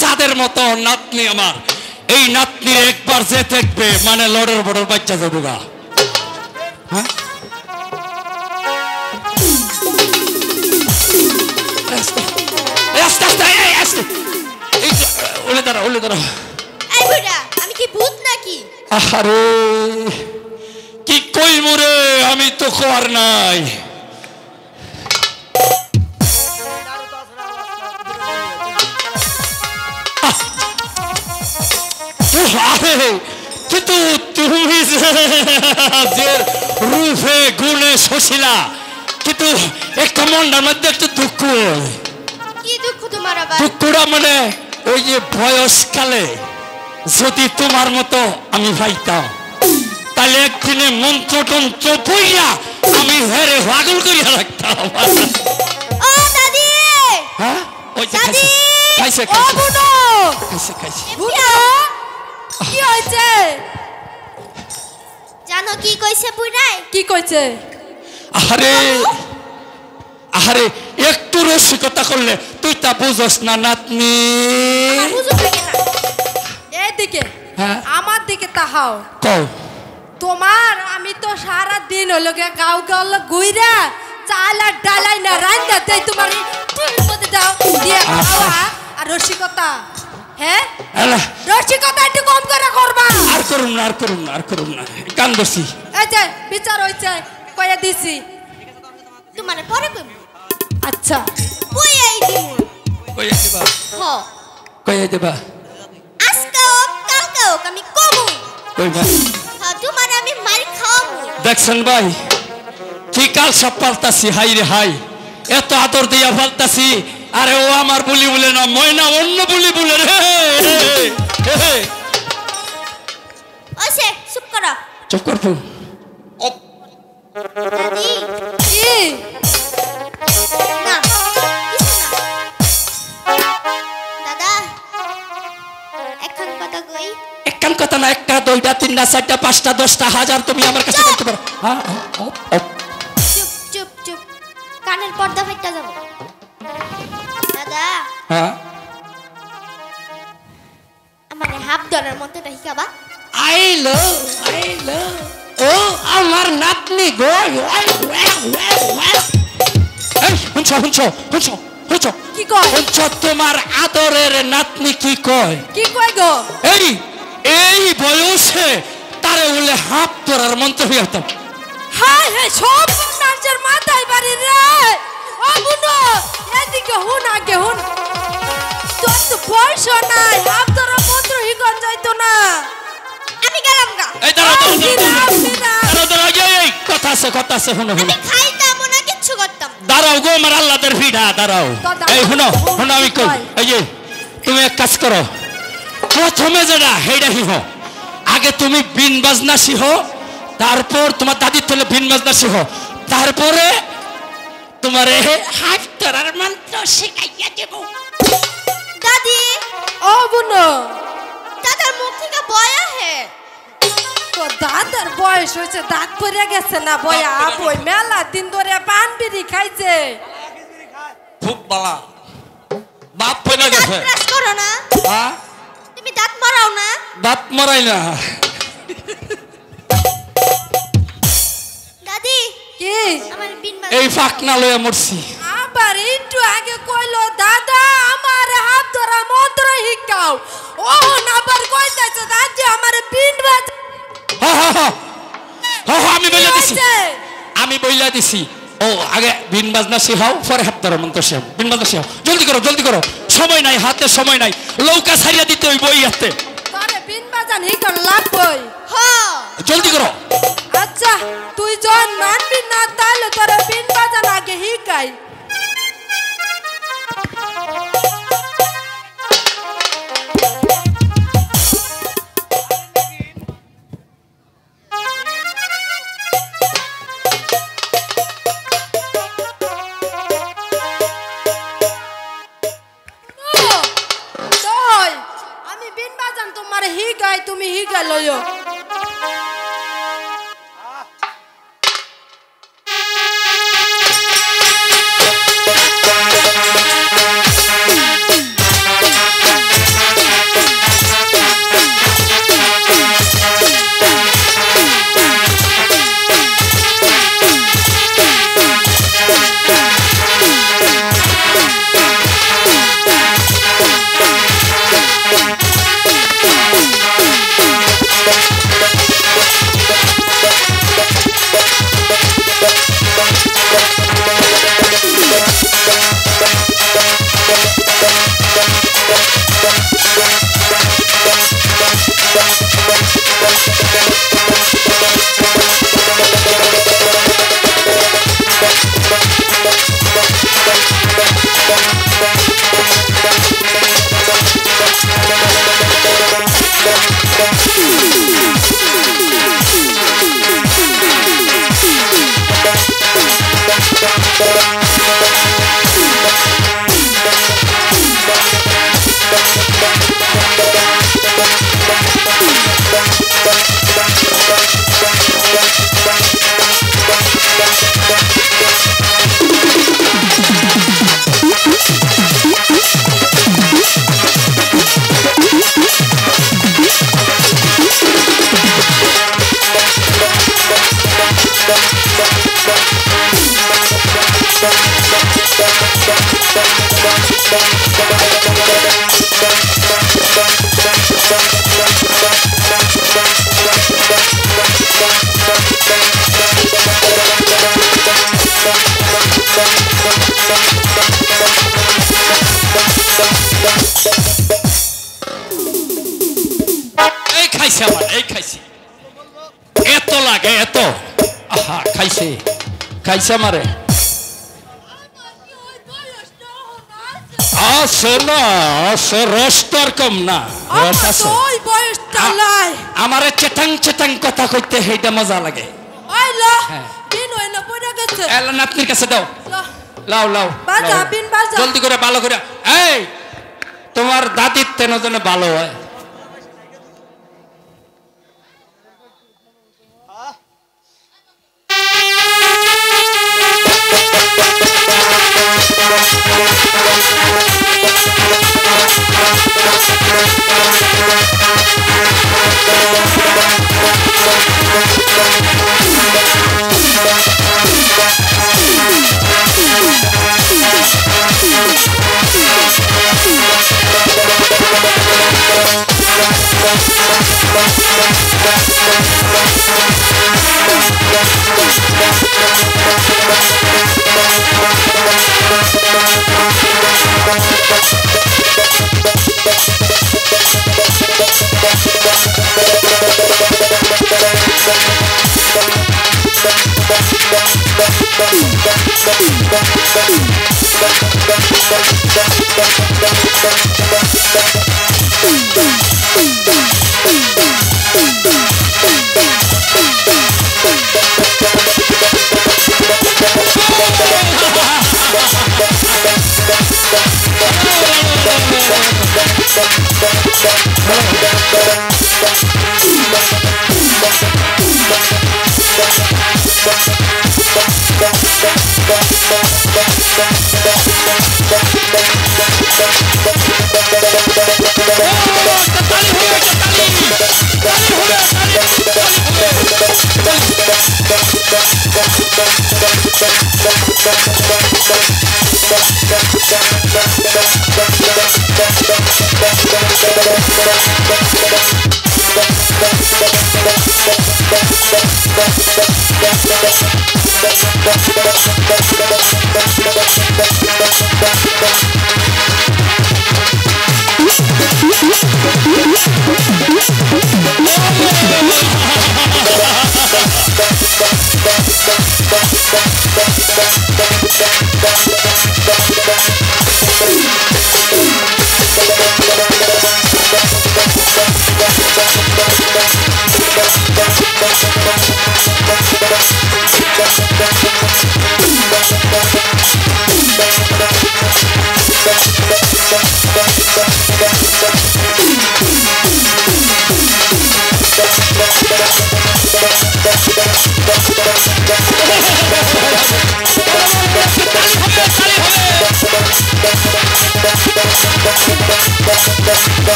চাঁদের মতো নাতনি আমার। এই নাতনি একবার যে দেখবে মানে লড়ের বড় বাচ্চা যাবো গা। হ্যাঁ আমি কি ভূত নাকি? আরে কি কই মোরে, আমি তো খোয়ার নাই। কিন্তু তুমি যে রূপে গুণে শশিলা, কিন্তু একটা মনটার মধ্যে একটু দুঃখ। কি দুঃখ তোমার আবার? দুঃখটা মানে ওই যে বয়সকালে যদি তোমার মতো আমি পাইতাম, তাহলে একদিনে মন্ত্র টন্ত্র পইয়া আমি হেরে পাগল করিয়া রাখতাম। ও দাদি, হ্যাঁ ওই যে দাদি, খাইছে ও বুনো, খাইছে খাইছে। বুনো কি হইছে জানো? কি কইছে বুড়াই? কি কইছে? আরে আরে একটু রসিকতা করলে তুই তা বুঝস না নাতনি। এদিকে হ্যাঁ আমার দিকে তাহাও কও। তোমার আমি তো সারা দিন হলো গে গাও গাও গুইরা চাল আর ডালাই না রান্না দেই তোমার মধ্যে দাও দিয়ে খাওয়া আর রসিকতা। হ্যাঁ রসিকতা একটু কম করে করবা। আর করুন না আর করুন না আর করুন না, কান দছি। এই যে বিচার হইছে কইয়া দিছি তোমার পরে কইব। আচ্ছা কইয়াই দিমু। কইয়া দিবা? হ কইয়া দিবা? আজকে হোক কালকে হোক আমি কমুই। কইবা? হ্যাঁ তোমার আমি মারি খাওয়াবো। দেখছেন ভাই কি কাল সব পাল্টাছি। হাই রে হাই, এত আদর দিয়া পাল্টাছি। আরে ও আমার বলি বলে না, ময়না অন্য বলি বলে রে। ওসে চুপ করো। চুপ করবো? দাদি কি না কিছু না। দাদা এখন কথা কই। একখান কথা না, একটা দুইটা তিনটা চারটা পাঁচটা 10টা 1000 তুমি আমার কাছে বলতে পারো। হ্যাঁ চুপ চুপ চুপ, কানের পর্দা ফেটে যাবো। দাদা হ্যাঁ আমারে হাফ ডলার মতো দেখাবা। আইলো ও আমার নাতনি গো। শুনছো শুনছো শুনছো শুনছো কি কয়? শুনছো তোমার আদরের নাতনি কি কয়? কি কয় গো? এই এই বয়সে তারে বলে হাত ধরার মন্ত্র হইতাম। হাই হাই সব নাচের মাথায় বাড়ি রে। ও বুনো এদিকে হুন, আগে হুন। তোর তো বয়স নাই, হাফ ধরা মন্ত্র হিগন যাইতো না। আমি গেলাম গা। এই দাঁড়াও এই কথা আছে শুনো শুনো। আমি খাইতাম না কিচ্ছু করতাম। দাঁড়াও গো আমার আল্লাহদের ভিড়া দাঁড়াও। এই শুনো শুনো আমি কই। এই যে তুমি এক কাজ করো, প্রথমে যেটা হেডা হিহ, আগে তুমি বিন বাজনা শিখো, তারপর তোমার দাদির তলে বিন বাজনা শিখো, তারপরে তোমার হাত ধরার মন্ত্র শিখাইয়া দেব। দাদি ও বুনো, দাদার মুখ থেকে বয়া হে। তো দাদার বয়স হয়েছে, দাঁত পড়ে গেছে না বয়া? বই মেলা দিন ধরে পান বিড়ি খাইছে। খুব বালা বাপ পড়ে গেছে। ব্রাশ করো না? হ্যাঁ তুমি দাঁত মারাও না? দাঁত মারাই না। দাদি কি আমার বিন বাজ এই ফাকনা লয়ে মরছি। আবার একটু আগে কইলো দাদা আমার হাত ধরা মন্ত্র শিখাও, ও আবার কইতাছে দাদি আমার বিন বাজ। আমি বইলা দিছি ও আগে বিন বাজনা শিখাও, পরে হাত ধরার মন্ত্র শিখাও। বিন বাজনা শিখাও, জলদি করো সময় নাই, হাতে সময় নাই, লৌকা ছাড়িয়া দিতে ওই বই হাতে। তোরে বিন বাজান হিকন লাগবই। হ্যাঁ জলদি করো। আচ্ছা তুই জন মানবি না তাহলে তোরে বিন বাজান আগে হিকাই। আমি বিন বাজান তোমার হিকাই, তুমি হিকা লইও। এই খাইছে আমার এই খাইছে এত লাগে এত আহা খাইছে খাইছে আমারে আছে না রস তোর কম না রস আছে আমারে চেতাং চেতাং কথা কইতে হেইটা মজা লাগে এলা নাতনির কাছে দাও লাও লাও জলদি করে ভালো করে এই তোমার দাদির তেন যেন ভালো হয়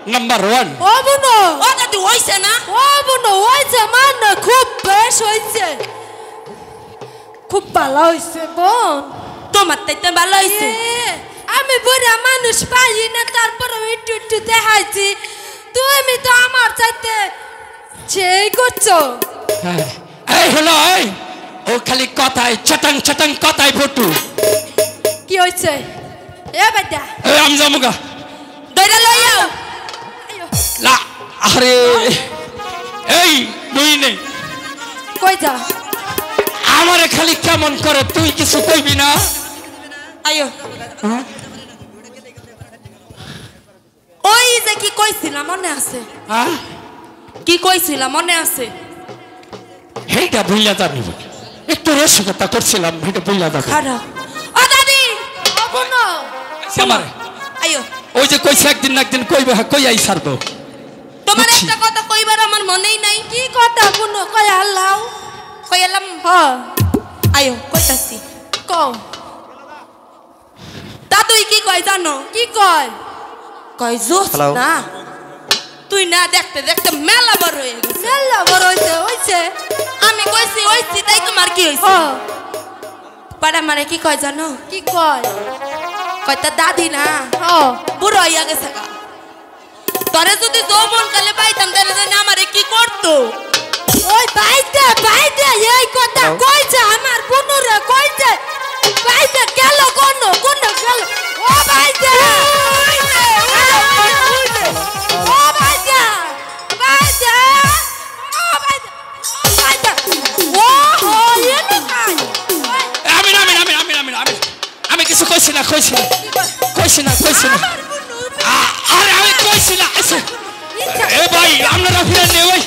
Number one. Oh, Buno. Oh, that you voice na? Oh, Buno, voice man. ভালো হইছে বোন তোমার তাইতে ভালো হইছে আমি বুড়া মানুষ পাই না তারপর একটু একটু দেখাইছি তুমি তো আমার চাইতে সেই করছো এই হলো এই ও খালি কথায় চটাং চটাং কথায় ফটু কি হইছে এ বেটা এই আমি যামুগা দইরা লইয়াও লা আরে এই দুই নেই কই যা আমারে খালি কেমন করে তুই কিছু কইবি না আয়ো ওই যে কি কইছিলাম মনে আছে হ্যাঁ কি কইছিলাম মনে আছে সেইটা ভুলিয়া যাবি একটু রসিকতা করছিলাম সেটা ভুলিয়া যাবি খারাপ ও দাদি ও বোনো আমারে আয়ো ওই যে কইছে একদিন না একদিন কইবে কই আই ছাড়বো তোমার বুঝছি। একটা কথা কইবার আমার মনেই নাই কি কথা বোনো কই আল্লাহ কইলাম হ আয়ো কইতাছি কও দাদুই কি কয় জানো কি কয় কয় জোস না তুই না দেখতে দেখতে মেলা বড় হয়ে গেছে মেলা বড় হইছে আমি কইছি হইছি তাই তোমার কি হ হইছে পাড়া মারে কি কয় জানো কি কয় কয় তা দাদি না হ বুড়ো হইয়া গেছে গা তোরে যদি যৌবন কালে পাইতাম তাহলে জানি আমারে কি করতো ওই বাইতে বাইতে এই কথা কইছে আমার বোনরে কইছে বাইতে গেল কোন গেল ও বাইতে ও বাইতে বাইতে ও বাইতে বাইতে ও হো এনে কাই আমি না আমি না আমি না আমি না আমি না আমি কিছু কইছি না কইছি না কইছি না কইছি না আরে আমি কইছি না এ ভাই আপনারা ফিরেন নি ওই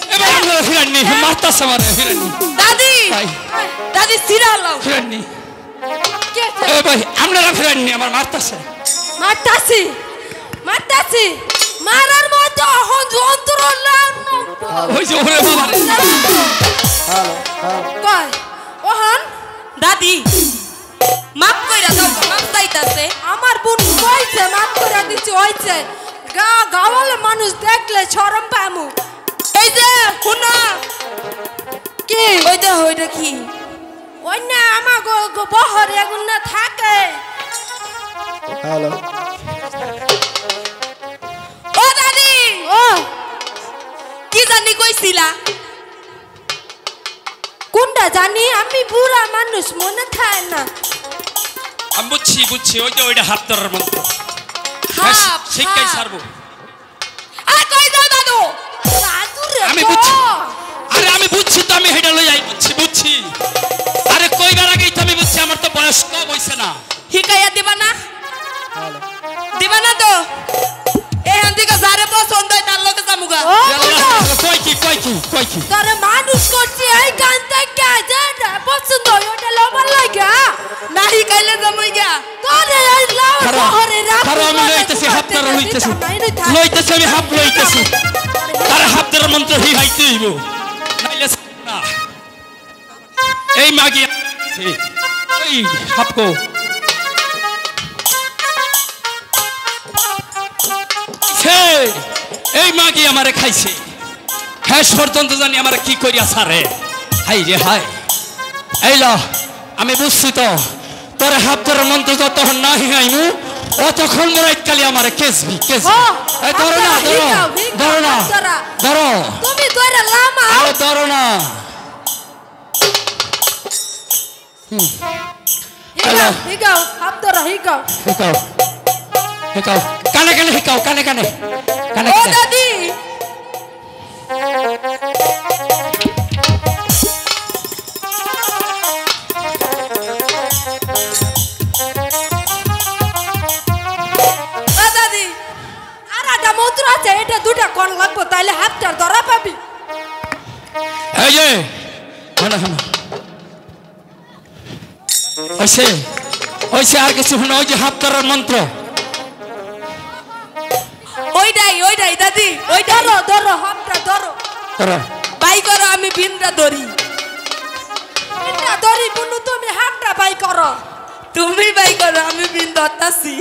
এ ভাই আপনারা ফিরেন নি মারতাছ আমারে ফিরেন নি দাদি ভাই দাদি সিরালাও ফিরেন নি এ ভাই আপনারা ফিরেন নি আমার মারতাছে মারতাছি মারতাছি মারার মতো হন যন্ত্র ওই যে ওরে বাবা রে কয় ওহন দাদি মাপ কইরা দাও মাপ চাইতাছে আমার বোন কইছে মাফ করে দিছি হইছে গাওয়ালে মানুষ দেখলে শরম পামু এই যে শুনো কি ওই দে ওইটা কি ওই না আমার বহর এগুন না থাকে হ্যালো ও দাদি ও কি জানি কইছিলা কোনটা জানি আমি বুড়া মানুষ মনে থাকে না আমি বুঝছি ওই যে ওইটা হাত ধরার মন্ত্র হাপ শিক্ষাই ছাড়বো আরে কই যাও দাদু দাদুরে আমি গো। বুঝছি আরে আমি বুঝছি তো আমি হেডা লই আই বুঝছি আরে কইবার আগেই তো আমি বুঝছি আমার তো বয়স কম হইছে না হিকাইয়া দিবা না দিবা না তো এখান থেকে যারে পছন্দ হয় তার লোকে যামুগা ও বুড়ো, কই কি তোরে মানুষ করছি এই গান থেকে যেটা পছন্দ হয় ওটা লবার লাগা না হিকাইলে যামুই গা তোরে এই লাও বহরে রাখ কারণ আমি লইতেছি হাত ধরা লইতেছি আমি হাত লইতেছি তার হাত ধরার মন্ত্র হি হাইতে হইব নাইলে না এই মাগি এই হাপকো এই মাগি আমারে খাইছে হ্যাঁ পর্যন্ত জানি আমার কি করিয়া সারে হাই রে হাই এই ল আমি বুঝছি তো তোর হাত ধরার মন্ত্র যতক্ষণ না হিঙাইমু অতক্ষণ মোরাই কালি আমার কেসবি এই ধরো না ধরো না ধরো তুমি তোরে লামা আরে ধরো না হিগাও হাত ধরা হিগাও হিকাও হিকাও কানে কানে হিকাও কানে কানে কানে ও কানে দাদি ও দাদি আর একটা মন্ত্র আছে এটা দুটা কোন লাগবো তাইলে হাতটা ধরা পাবি এই যে শোনো শোনো ওইসে আর কিছু শোনো ওই যে হাত ধরার মন্ত্র ওইটাই দাদি ওইটা ধরো ধরো হাতটা ধরো ধরো বাই করো আমি বিনটা ধরি এটা ধরি বুনু তুমি হাতটা বাই করো তুমি বাই করো আমি বিন ধরতাছি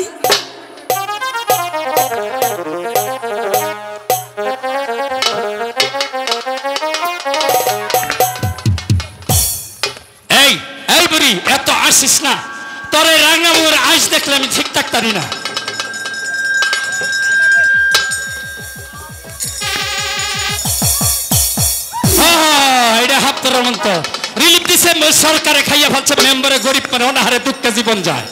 এই এই বুড়ি আসিস না তোর এই রাঙা মুখের আইস দেখলে আমি ঠিক থাকতারি না এটা হাফতর মন্ত রিলিফ দিছে সরকারে খাইয়া ফেলছে মেম্বারে গরিব মানে অনাহারে দুঃখে জীবন যায়